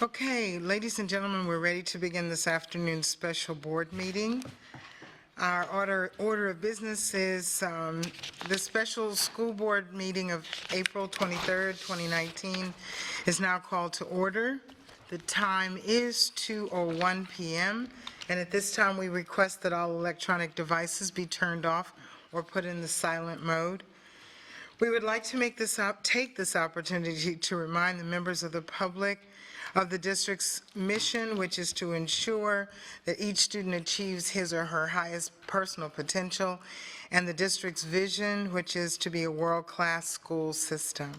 Okay, ladies and gentlemen, we're ready to begin this afternoon's special board meeting. Our order of business is the special school board meeting of April 23rd, 2019 is now called to order. The time is 2:01 p.m., and at this time, we request that all electronic devices be turned off or put in the silent mode. We would like to take this opportunity to remind the members of the public of the district's mission, which is to ensure that each student achieves his or her highest personal potential, and the district's vision, which is to be a world-class school system.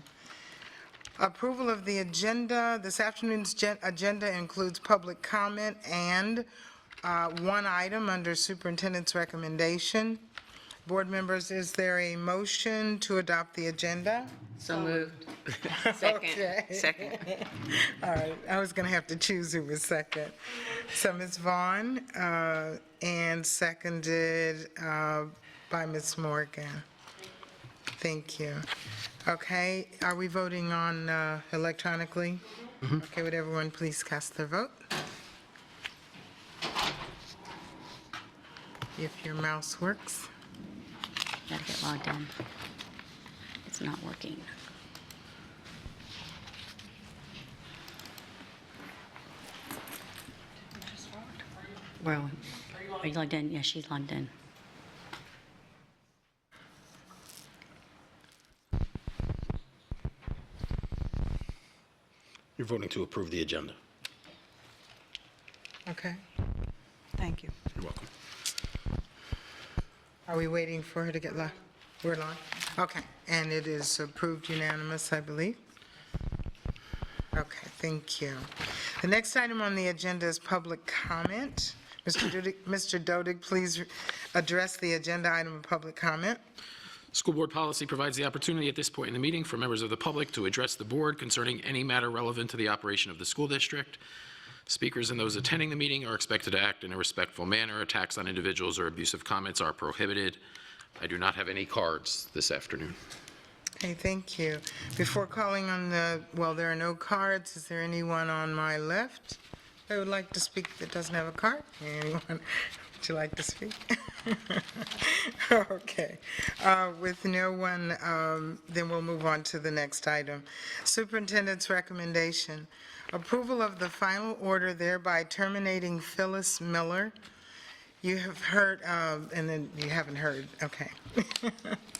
Approval of the agenda. This afternoon's agenda includes public comment and one item under superintendent's recommendation. Board members, is there a motion to adopt the agenda? So moved. Okay. Second. All right, I was going to have to choose who was second. So Ms. Vaughn, and seconded by Ms. Morgan. Thank you. Okay, are we voting on electronically? Okay, would everyone please cast their vote? If your mouse works. Gotta get logged in. It's not working. Well, are you logged in? Yeah, she's logged in. You're voting to approve the agenda. Okay. Thank you. You're welcome. Are we waiting for her to get live? We're live? Okay, and it is approved unanimous, I believe? Okay, thank you. The next item on the agenda is public comment. Mr. Dodig, please address the agenda item of public comment. School board policy provides the opportunity at this point in the meeting for members of the public to address the board concerning any matter relevant to the operation of the school district. Speakers and those attending the meeting are expected to act in a respectful manner. Attacks on individuals or abusive comments are prohibited. I do not have any cards this afternoon. Okay, thank you. Before calling on there are no cards. Is there anyone on my left that would like to speak that doesn't have a card? Anyone? Would you like to speak? Okay. With no one, then we'll move on to the next item. Superintendent's recommendation. Approval of the final order thereby terminating Phyllis Miller. You have heard, and then you haven't heard. Okay.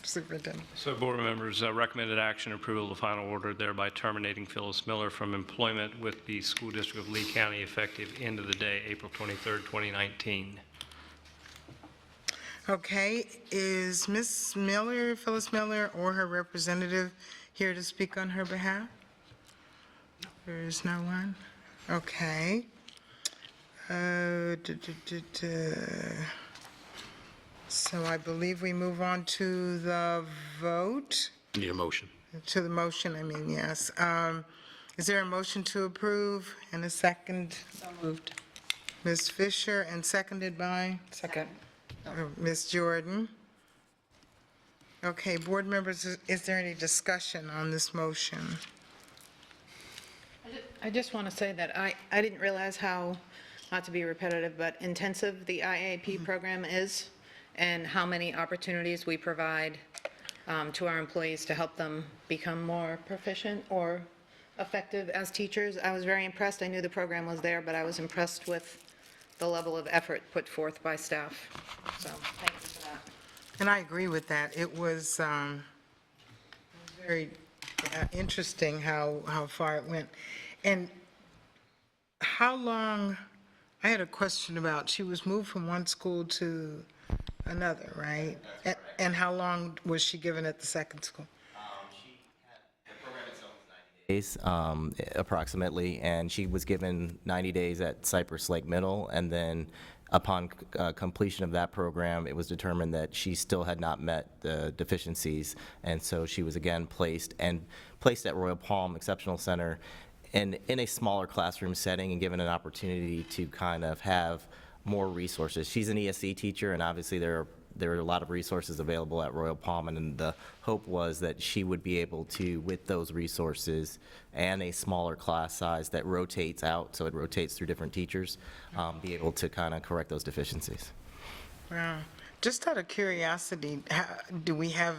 Superintendent. So board members, recommended action approval of the final order thereby terminating Phyllis Miller from employment with the School District of Lee County effective end of the day, April 23rd, 2019. Okay, is Ms. Miller, Phyllis Miller, or her representative here to speak on her behalf? There is no one? Okay. So I believe we move on to the vote, Need a motion. to the motion, I mean, yes. Is there a motion to approve and a second? So moved. Ms. Fisher, and seconded by? Second. Ms. Jordan. Okay, board members, is there any discussion on this motion? I just want to say that I didn't realize how, not to be repetitive, but intensive the IAP program is, and how many opportunities we provide to our employees to help them become more proficient or effective as teachers. I was very impressed. I knew the program was there, but I was impressed with the level of effort put forth by staff. So, thank you for that. And I agree with that. It was very interesting how far it went. And how long, I had a question about, she was moved from one school to another, right? And how long was she given at the second school? The program itself is 90 days, approximately, and she was given 90 days at Cypress Lake Middle, and then upon completion of that program, it was determined that she still had not met the deficiencies, and so she was again placed at Royal Palm Exceptional Center in a smaller classroom setting and given an opportunity to kind of have more resources. She's an ESE teacher, and obviously there are there are a lot of resources available at Royal Palm, and the hope was that she would be able to, with those resources and a smaller class size that rotates out, so it rotates through different teachers, be able to kind of correct those deficiencies. Wow. Just out of curiosity, do we have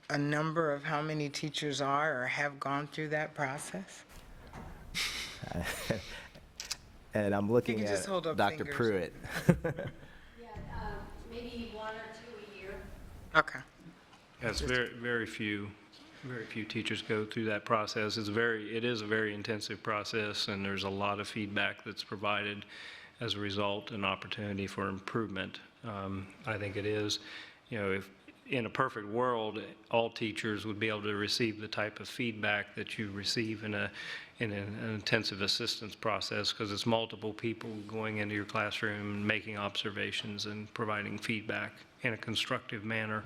a number of how many teachers are or have gone through that process? And I'm looking can at just hold up Dr. fingers. Pruitt. Maybe 1 or 2 a year. Okay. Yes, very few teachers go through that process. It is a very intensive process, and there's a lot of feedback that's provided as a result, an opportunity for improvement. I think it is, if in a perfect world, all teachers would be able to receive the type of feedback that you receive in an intensive assistance process, because it's multiple people going into your classroom, making observations and providing feedback in a constructive manner.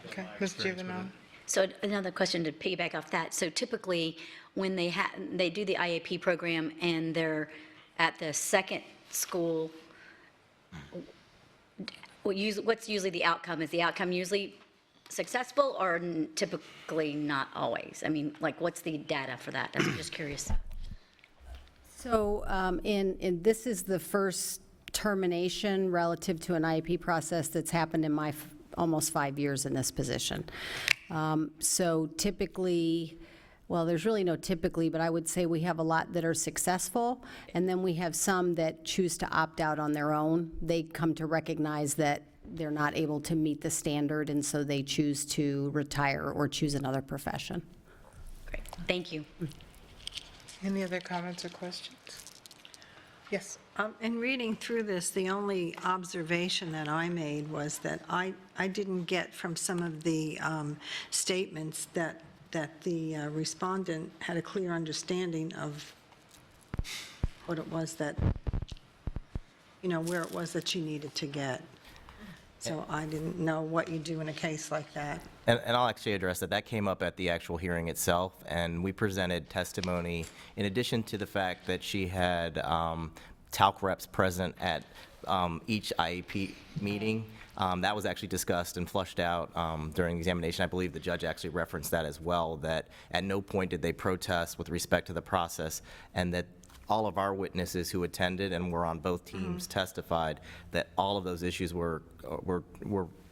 Okay. Ms. Juvenile? So another question to piggyback off that. So typically, when they do the IAP program and they're at the second school, what's usually the outcome? Is the outcome usually successful or typically not always? I mean, like, what's the data for that? I'm just curious. So this is the first termination relative to an IEP process that's happened in my almost 5 years in this position. So typically, well, there's really no typically, but I would say we have a lot that are successful, and then we have some that choose to opt out on their own. They come to recognize that they're not able to meet the standard, and so they choose to retire or choose another profession. Great, thank you. Any other comments or questions? Yes. In reading through this, the only observation that I made was that I didn't get from some of the statements that the respondent had a clear understanding of what it was that, where it was that she needed to get. So I didn't know what you do in a case like that. And I'll actually address that. That came up at the actual hearing itself, and we presented testimony in addition to the fact that she had TALC reps present at each IEP meeting. That was actually discussed and flushed out during the examination. I believe the judge actually referenced that as well, that at no point did they protest with respect to the process, and that all of our witnesses who attended and were on both teams testified that all of those issues were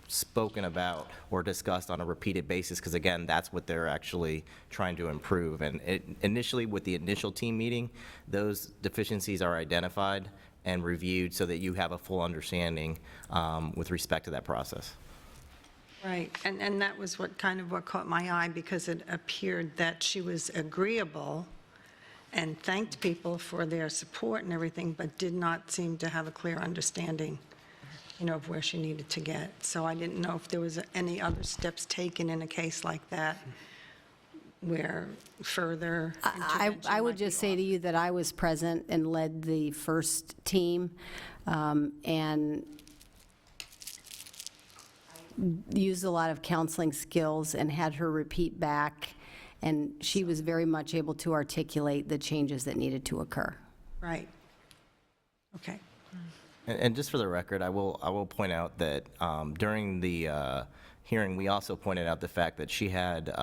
spoken about or discussed on a repeated basis, because again, that's what they're actually trying to improve. And initially, with the initial team meeting, those deficiencies are identified and reviewed so that you have a full understanding with respect to that process. Right, and that was what caught my eye, because it appeared that she was agreeable and thanked people for their support and everything, but did not seem to have a clear understanding, of where she needed to get. So I didn't know if there was any other steps taken in a case like that where further intervention I would might be just say to you that I was present and led the first team, and used a lot of counseling skills and had her repeat back, and she was very much able to articulate the changes that needed to occur. Right. Okay. And just for the record, I will point out that during the hearing, we also pointed out the fact that she had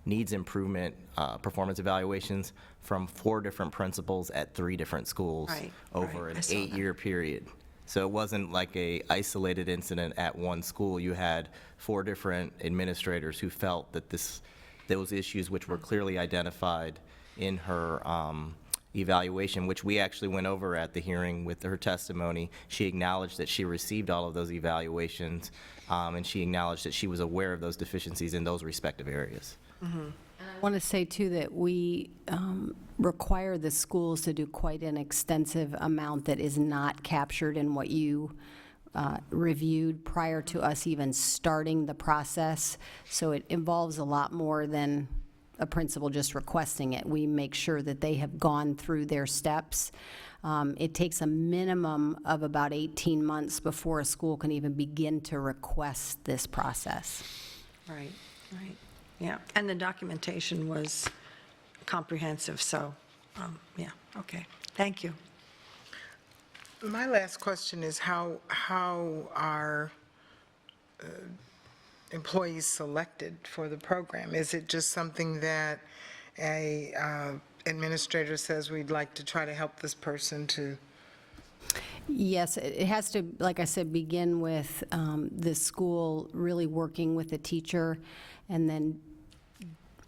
needs improvement performance evaluations from 4 different principals at 3 different schools over an 8-year period. So it wasn't like a isolated incident at one school. You had 4 different administrators who felt that those issues, which were clearly identified in her evaluation, which we actually went over at the hearing with her testimony. She acknowledged that she received all of those evaluations, and she acknowledged that she was aware of those deficiencies in those respective areas. I want to say, too, that we require the schools to do quite an extensive amount that is not captured in what you reviewed prior to us even starting the process. So it involves a lot more than a principal just requesting it. We make sure that they have gone through their steps. It takes a minimum of about 18 months before a school can even begin to request this process. Right. Yeah, and the documentation was comprehensive, so, yeah, okay. Thank you. My last question is how are employees selected for the program? Is it just something that a administrator says, we'd like to try to help this person to? Yes, it has to, like I said, begin with the school really working with the teacher and then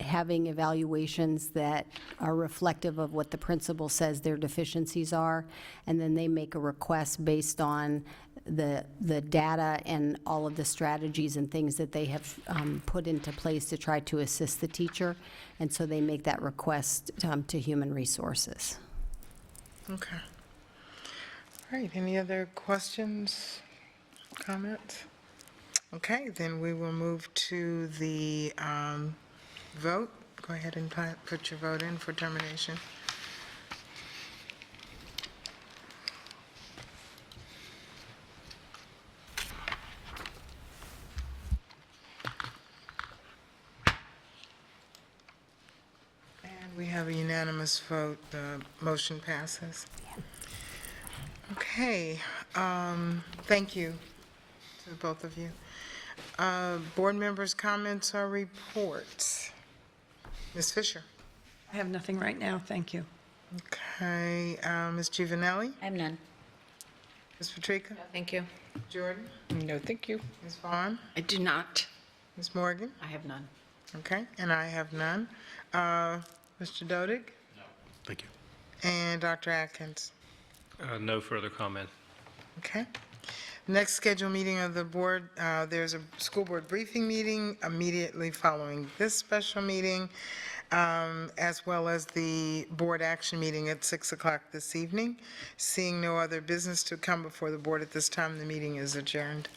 having evaluations that are reflective of what the principal says their deficiencies are, and then they make a request based on the data and all of the strategies and things that they have put into place to try to assist the teacher, and so they make that request to Human Resources. Okay. All right, any other questions, comments? Okay, then we will move to the vote. Go ahead and put your vote in for termination. And we have a unanimous vote. The motion passes. Okay, thank you to both of you. Board members' comments or reports? Ms. Fisher? I have nothing right now, thank you. Okay, Ms. Giovanelli? I have none. Ms. Patrica? Thank you. Jordan? No, thank you. Ms. Vaughn? I do not. Ms. Morgan? I have none. Okay, and I have none. Mr. Dodig? Thank you. And Dr. Atkins? No further comment. Okay. Next scheduled meeting of the board, there's a school board briefing meeting immediately following this special meeting, as well as the board action meeting at 6 o'clock this evening. Seeing no other business to come before the board at this time, the meeting is adjourned.